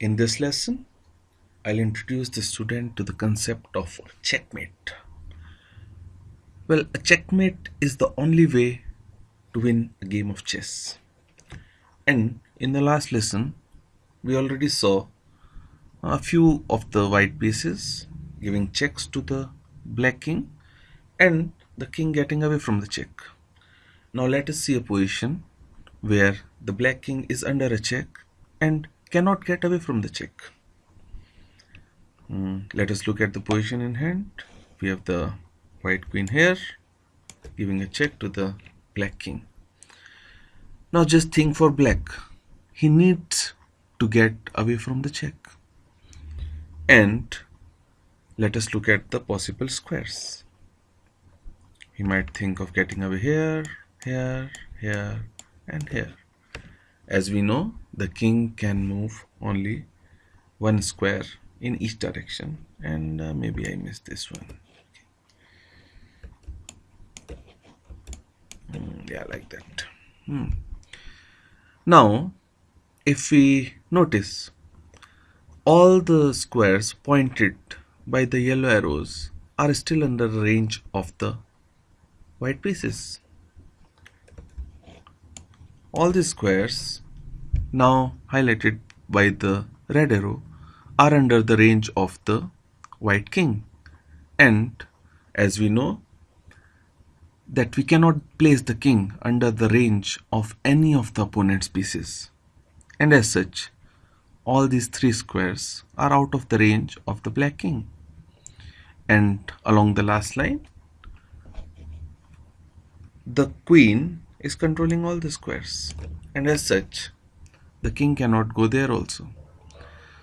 In this lesson, I'll introduce the student to the concept of checkmate. Well, a checkmate is the only way to win a game of chess. And in the last lesson, we already saw a few of the white pieces giving checks to the black king and the king getting away from the check. Now let us see a position where the black king is under a check and cannot get away from the check. Let us look at the position in hand. We have the white queen here giving a check to the black king. Now just think for black. He needs to get away from the check. And let us look at the possible squares. He might think of getting away here, here, here, and here. As we know, the king can move only one square in each direction, and maybe I missed this one. Yeah, like that. Now, if we notice, all the squares pointed by the yellow arrows are still under the range of the white pieces. All the squares now highlighted by the red arrow are under the range of the white king, and as we know that we cannot place the king under the range of any of the opponent's pieces, and as such all these three squares are out of the range of the black king. And along the last line, the queen is controlling all the squares, and as such the king cannot go there also.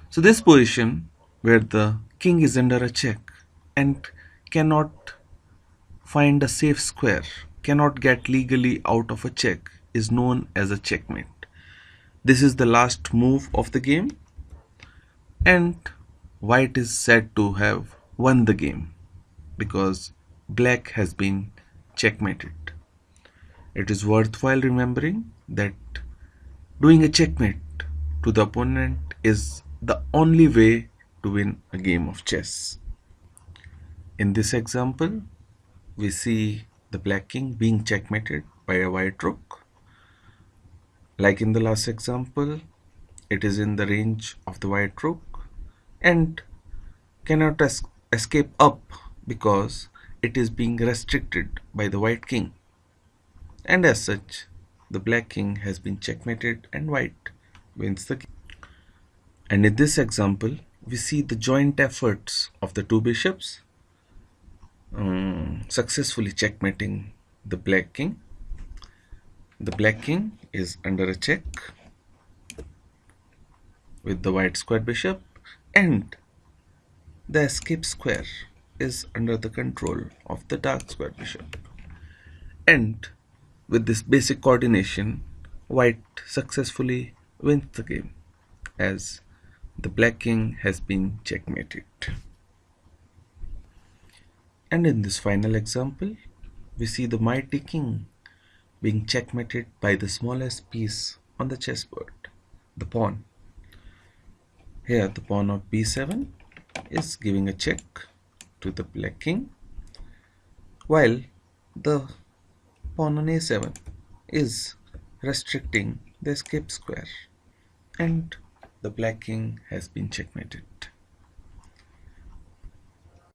So this position where the king is under a check and cannot find a safe square, cannot get legally out of a check, is known as a checkmate. This is the last move of the game, and white is said to have won the game because black has been checkmated. It is worthwhile remembering that doing a checkmate to the opponent is the only way to win a game of chess. In this example, we see the black king being checkmated by a white rook. Like in the last example, it is in the range of the white rook and cannot escape up because it is being restricted by the white king. And as such, the black king has been checkmated and white wins the game. And in this example, we see the joint efforts of the two bishops successfully checkmating the black king. The black king is under a check with the white square bishop, and the escape square is under the control of the dark square bishop. And with this basic coordination, white successfully wins the game as the black king has been checkmated. And in this final example, we see the mighty king being checkmated by the smallest piece on the chessboard, the pawn. Here the pawn of b7 is giving a check to the black king, while the pawn on a7 is restricting the escape square, and the black king has been checkmated.